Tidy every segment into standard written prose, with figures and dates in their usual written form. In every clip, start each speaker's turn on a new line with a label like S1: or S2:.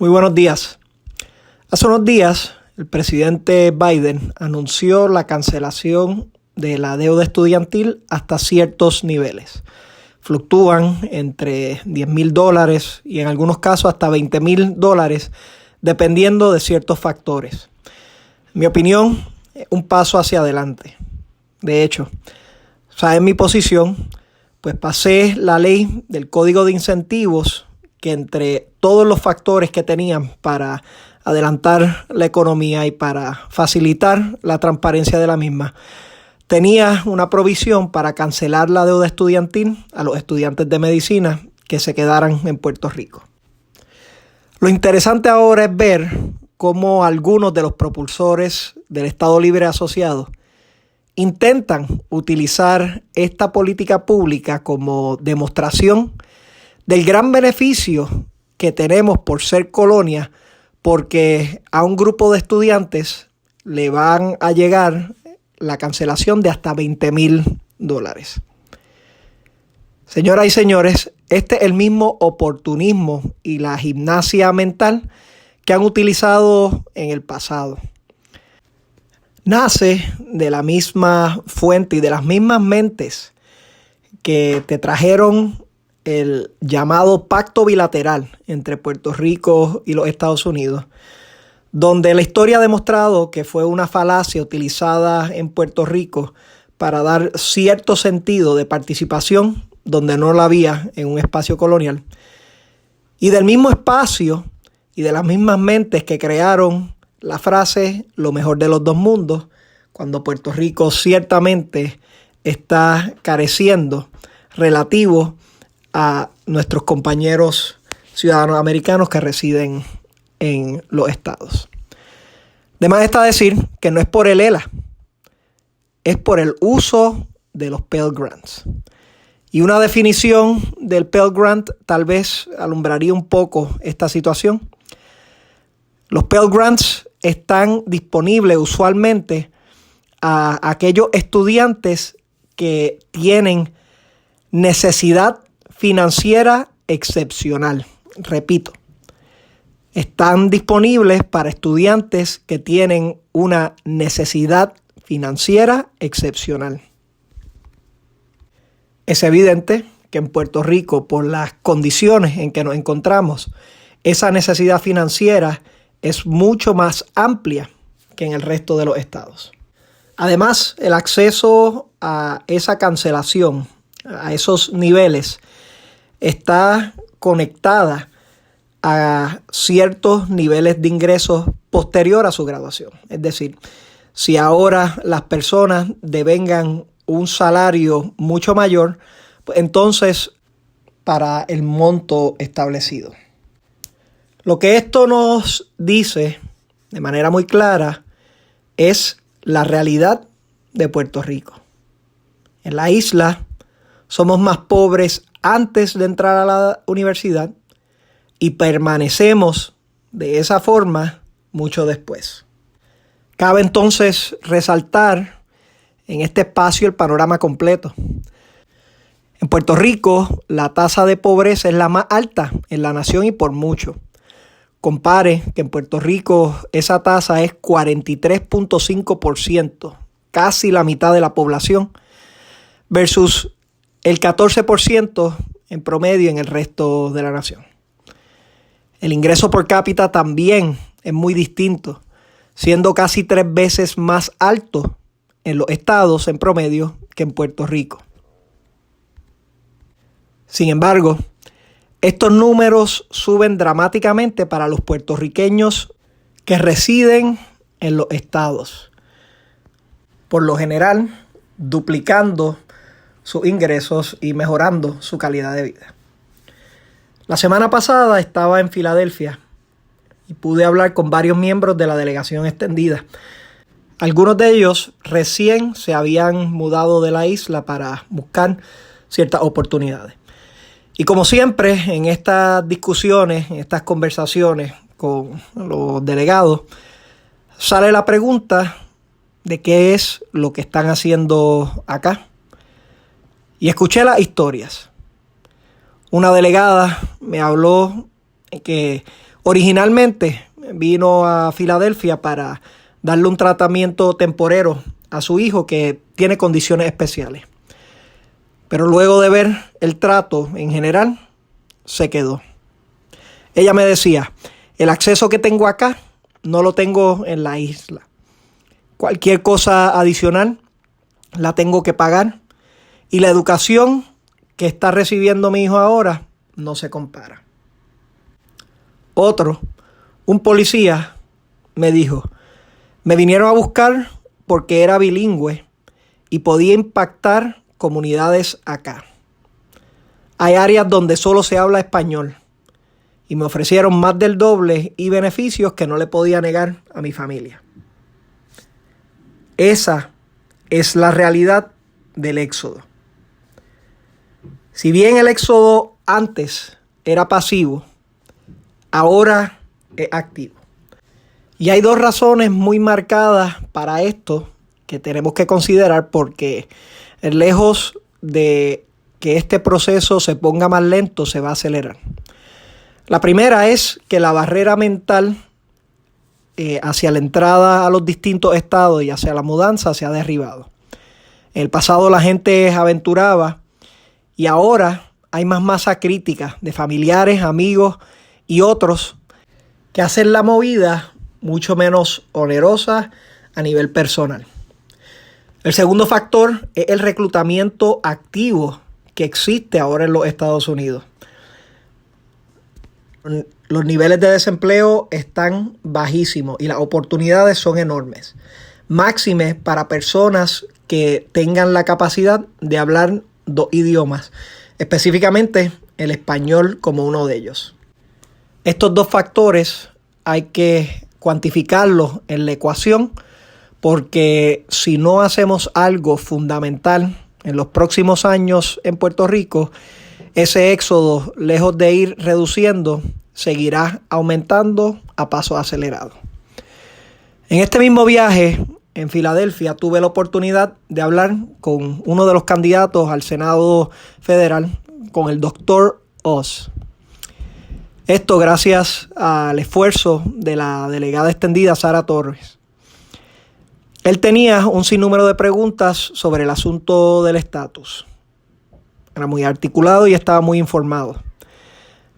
S1: Muy buenos días. Hace unos días, el presidente Biden anunció la cancelación de la deuda estudiantil hasta ciertos niveles. Fluctúan entre $10,000 y en algunos casos hasta $20,000, dependiendo de ciertos factores. En mi opinión, un paso hacia adelante. De hecho, en mi posición, pues pasé la ley del Código de Incentivos que entre todos los factores que tenían para adelantar la economía y para facilitar la transparencia de la misma, tenía una provisión para cancelar la deuda estudiantil a los estudiantes de medicina que se quedaran en Puerto Rico. Lo interesante ahora es ver cómo algunos de los propulsores del Estado Libre Asociado intentan utilizar esta política pública como demostración del gran beneficio que tenemos por ser colonia, porque a un grupo de estudiantes le van a llegar la cancelación de hasta $20,000. Señoras y señores, este es el mismo oportunismo y la gimnasia mental que han utilizado en el pasado. Nace de la misma fuente y de las mismas mentes que te trajeron el llamado pacto bilateral entre Puerto Rico y los Estados Unidos, donde la historia ha demostrado que fue una falacia utilizada en Puerto Rico para dar cierto sentido de participación donde no la había en un espacio colonial. Y del mismo espacio y de las mismas mentes que crearon la frase "lo mejor de los dos mundos", cuando Puerto Rico ciertamente está careciendo relativo a nuestros compañeros ciudadanos americanos que residen en los estados. De más está decir que no es por el ELA, es por el uso de los Pell Grants. Y una definición del Pell Grant tal vez alumbraría un poco esta situación. Los Pell Grants están disponibles usualmente a aquellos estudiantes que tienen necesidad financiera excepcional. Repito, están disponibles para estudiantes que tienen una necesidad financiera excepcional. Es evidente que en Puerto Rico, por las condiciones en que nos encontramos, esa necesidad financiera es mucho más amplia que en el resto de los estados. Además, el acceso a esa cancelación, a esos niveles, está conectada a ciertos niveles de ingresos posterior a su graduación. Es decir, si ahora las personas devengan un salario mucho mayor, pues entonces para el monto establecido. Lo que esto nos dice de manera muy clara es la realidad de Puerto Rico. En la isla somos más pobres antes de entrar a la universidad y permanecemos de esa forma mucho después. Cabe entonces resaltar en este espacio el panorama completo. En Puerto Rico, la tasa de pobreza es la más alta en la nación y por mucho. Compare que en Puerto Rico esa tasa es 43.5%, casi la mitad de la población, versus el 14% en promedio en el resto de la nación. El ingreso por cápita también es muy distinto, siendo casi 3 veces más alto en los estados en promedio que en Puerto Rico. Sin embargo, estos números suben dramáticamente para los puertorriqueños que residen en los estados, por lo general duplicando sus ingresos y mejorando su calidad de vida. La semana pasada estaba en Filadelfia y pude hablar con varios miembros de la delegación extendida. Algunos de ellos recién se habían mudado de la isla para buscar ciertas oportunidades. Y como siempre, en estas discusiones, en estas conversaciones con los delegados, sale la pregunta de qué es lo que están haciendo acá. Y escuché las historias. Una delegada me habló que originalmente vino a Filadelfia para darle un tratamiento temporero a su hijo que tiene condiciones especiales. Pero luego de ver el trato en general, se quedó. Ella me decía, el acceso que tengo acá no lo tengo en la isla. Cualquier cosa adicional la tengo que pagar. Y la educación que está recibiendo mi hijo ahora no se compara. Otro, un policía, me dijo, me vinieron a buscar porque era bilingüe y podía impactar comunidades acá. Hay áreas donde solo se habla español y me ofrecieron más del doble y beneficios que no le podía negar a mi familia. Esa es la realidad del éxodo. Si bien el éxodo antes era pasivo, ahora es activo. Y hay dos razones muy marcadas para esto que tenemos que considerar, porque lejos de que este proceso se ponga más lento, se va a acelerar. La primera es que la barrera mental hacia la entrada a los distintos estados y hacia la mudanza se ha derribado. En el pasado la gente aventuraba y ahora hay más masa crítica de familiares, amigos y otros que hacen la movida mucho menos onerosa a nivel personal. El segundo factor es el reclutamiento activo que existe ahora en los Estados Unidos. Los niveles de desempleo están bajísimos y las oportunidades son enormes. Máxime para personas que tengan la capacidad de hablar dos idiomas, específicamente el español como uno de ellos. Estos dos factores hay que cuantificarlos en la ecuación, porque si no hacemos algo fundamental en los próximos años en Puerto Rico, ese éxodo, lejos de ir reduciendo, seguirá aumentando a paso acelerado. En este mismo viaje en Filadelfia tuve la oportunidad de hablar con uno de los candidatos al Senado Federal, con el doctor Oz. Esto gracias al esfuerzo de la delegada extendida Sara Torres. Él tenía un sinnúmero de preguntas sobre el asunto del estatus. Era muy articulado y estaba muy informado.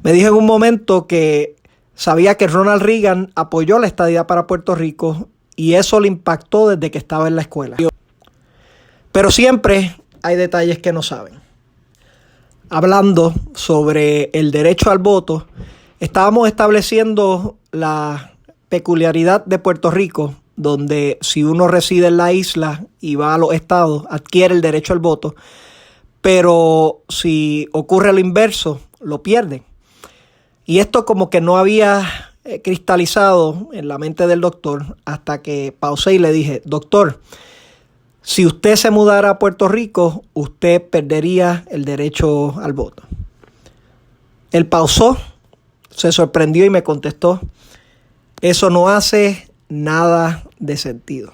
S1: Me dijo en un momento que sabía que Ronald Reagan apoyó la estadidad para Puerto Rico y eso le impactó desde que estaba en la escuela. Pero siempre hay detalles que no saben. Hablando sobre el derecho al voto, estábamos estableciendo la peculiaridad de Puerto Rico, donde si uno reside en la isla y va a los estados, adquiere el derecho al voto, pero si ocurre lo inverso, lo pierde. Y esto como que no había cristalizado en la mente del doctor hasta que pausé y le dije, doctor, si usted se mudara a Puerto Rico, usted perdería el derecho al voto. Él pausó, se sorprendió y me contestó, eso no hace nada de sentido.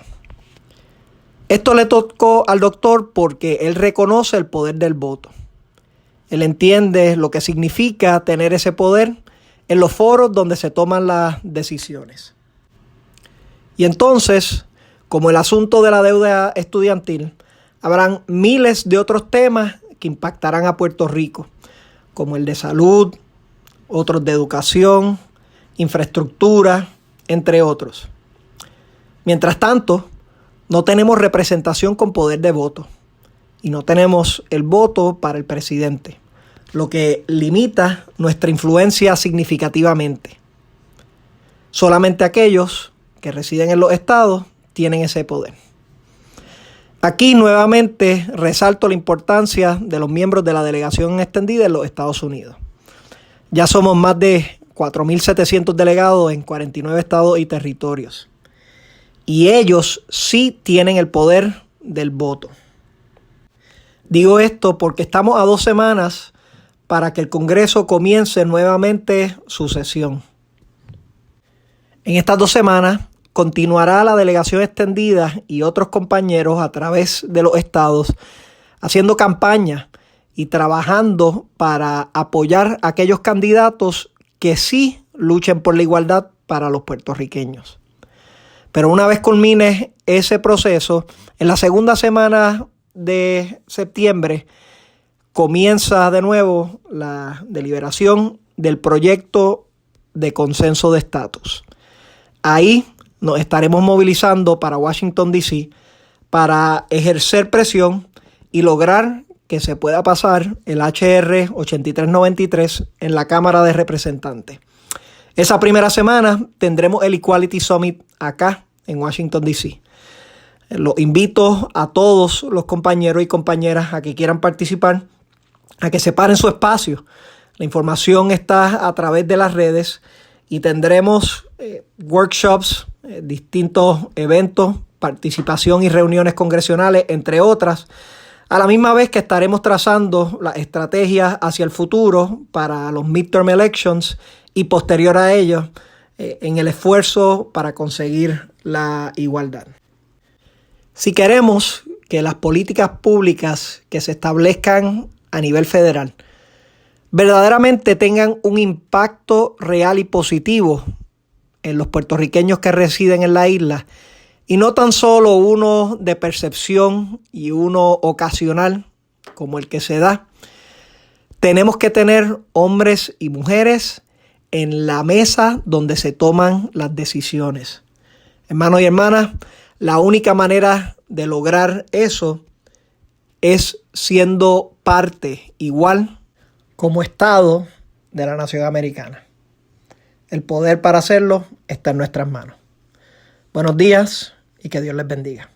S1: Esto le tocó al doctor porque él reconoce el poder del voto. Él entiende lo que significa tener ese poder en los foros donde se toman las decisiones. Y entonces, como el asunto de la deuda estudiantil, habrán miles de otros temas que impactarán a Puerto Rico, como el de salud, otros de educación, infraestructura, entre otros. Mientras tanto, no tenemos representación con poder de voto y no tenemos el voto para el presidente, lo que limita nuestra influencia significativamente. Solamente aquellos que residen en los estados tienen ese poder. Aquí nuevamente resalto la importancia de los miembros de la delegación extendida en los Estados Unidos. Ya somos más de 4.700 delegados en 49 estados y territorios. Y ellos sí tienen el poder del voto. Digo esto porque estamos a 2 semanas para que el Congreso comience nuevamente su sesión. En estas 2 semanas continuará la delegación extendida y otros compañeros a través de los estados haciendo campaña y trabajando para apoyar a aquellos candidatos que sí luchen por la igualdad para los puertorriqueños. Pero una vez culmine ese proceso, en la segunda semana de septiembre comienza de nuevo la deliberación del proyecto de consenso de estatus. Ahí nos estaremos movilizando para Washington, D.C. para ejercer presión y lograr que se pueda pasar el H.R. 8393 en la Cámara de Representantes. Esa primera semana tendremos el Equality Summit acá en Washington, D.C. Los invito a todos los compañeros y compañeras a que quieran participar, a que separen su espacio. La información está a través de las redes y tendremos workshops, distintos eventos, participación y reuniones congresionales, entre otras, a la misma vez que estaremos trazando las estrategias hacia el futuro para los midterm elections y posterior a ellos en el esfuerzo para conseguir la igualdad. Si queremos que las políticas públicas que se establezcan a nivel federal verdaderamente tengan un impacto real y positivo en los puertorriqueños que residen en la isla, y no tan solo uno de percepción y uno ocasional como el que se da, tenemos que tener hombres y mujeres en la mesa donde se toman las decisiones. Hermanos y hermanas, la única manera de lograr eso es siendo parte igual como Estado de la nación americana. El poder para hacerlo está en nuestras manos. Buenos días y que Dios les bendiga.